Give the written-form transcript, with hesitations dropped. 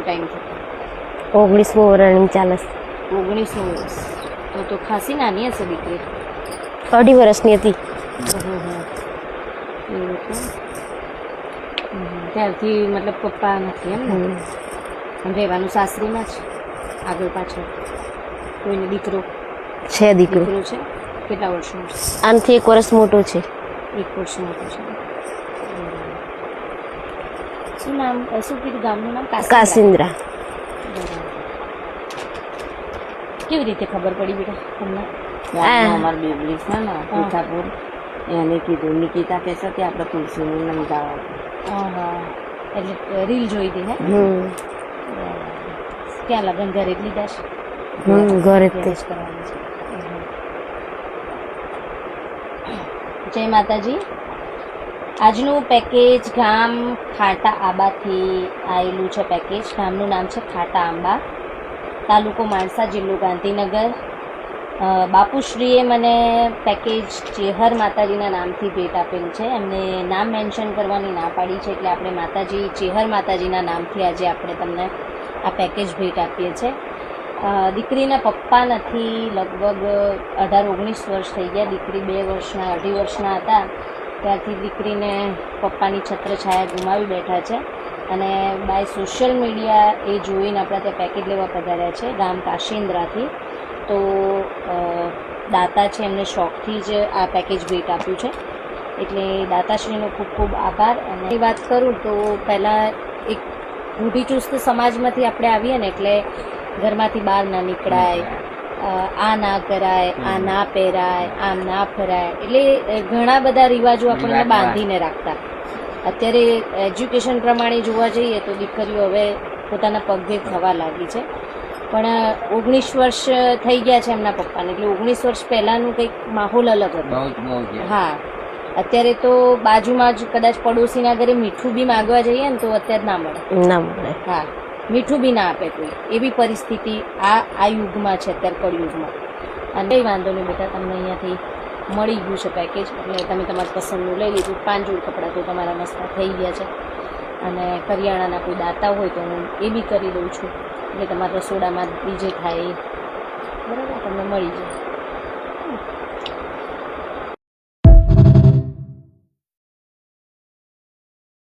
Time થયો? 19મું running ચાલે છે. 19 વર્ષ. તો ખાસી નાની હશે દીકરી. 2.5 વર્ષની હતી. એવું છે. ત્યારથી મતલબ પપ્પા નથી એમ ને? રહેવાનું સાસરીમાં જ? આગળ પાછળ કોઈને દીકરો છે? દીકરો છે. કેટલા વર્ષનો? આનાથી 1 વર્ષ મોટો છે. 1 વર્ષ મોટો છે. શું નામ, શું કીધું ગામનું નામ? કાસિન્દ્રા. કેવી રીતે ખબર પડી બેટા તમને? અમારા બેબલી છે ને મીઠાપુર, એને કીધું નિકિતા કહેશે કે આપણે તુલસીનું નામ ગાવા. હા, એટલે રીલ જોઈ હતી હે? ક્યાં લગન ઘરે જ લીધા છે? ઘરે જ કરવાનું છે. જય માતાજી. આજનું પેકેજ ગામ ખાટા આંબાથી આવેલું છે. પેકેજ ગામનું નામ છે ખાટા આંબા, તાલુકો માણસા, જિલ્લો ગાંધીનગર. બાપુશ્રીએ મને પેકેજ ચેહર માતાજીના નામથી ભેટ આપેલ છે. એમને નામ મેન્શન કરવાની ના પાડી છે, એટલે આપણે માતાજી ચેહર માતાજીના નામથી આજે આપણે તમને આ પેકેજ ભેટ આપીએ છીએ. દીકરીના પપ્પા નથી, લગભગ 18-19 વર્ષ થઈ ગયા. દીકરી 2 વર્ષના 2.5 વર્ષના હતા ત્યારથી દીકરીને પપ્પાની છત્રછાયા ગુમાવી બેઠા છે. અને બાય સોશિયલ મીડિયા એ જોઈને આપણા ત્યાં પેકેજ લેવા પધાર્યા છે ગામ કાશિન્દ્રાથી. તો દાતા છે, એમને શોખથી જ આ પેકેજ ભેટ આપ્યું છે, એટલે દાતાશ્રીનો ખૂબ ખૂબ આભાર. અને વાત કરું તો પહેલાં એક રૂઢિચુસ્ત સમાજમાંથી આપણે આવીએ ને, એટલે ઘરમાંથી બહાર ના નીકળાય, આ ના કરાય, આ ના પહેરાય, આમ ના ફરાય, એટલે ઘણા બધા રિવાજો આપણને બાંધીને રાખતા. અત્યારે એજ્યુકેશન પ્રમાણે જોવા જઈએ તો દીકરીઓ હવે પોતાના પગે થવા લાગી છે. પણ 19 વર્ષ થઈ ગયા છે એમના પપ્પાને, એટલે 19 વર્ષ પહેલાંનું કંઈક માહોલ અલગ હતો. હા, અત્યારે તો બાજુમાં જ કદાચ પડોશીના ઘરે મીઠું બી માગવા જઈએ ને તો અત્યારે ના મળે. હા, મીઠું બી ના આપે કોઈ, એવી પરિસ્થિતિ આ યુગમાં છે અત્યારે, કળયુગમાં. અને કંઈ વાંધો નહીં બેટા, તમને અહીંયાથી મળી ગયું છે પેકેજ, એટલે તમે તમારી પસંદનું લઈ લીધું. 5 જોડ કપડાં તો તમારા મસ્ત થઈ ગયા છે. અને કરિયાણાના કોઈ દાતા હોય તો હું એ બી કરી દઉં છું, એટલે તમારા રસોડામાં બીજે થાય બરાબર, તમને મળી જાય.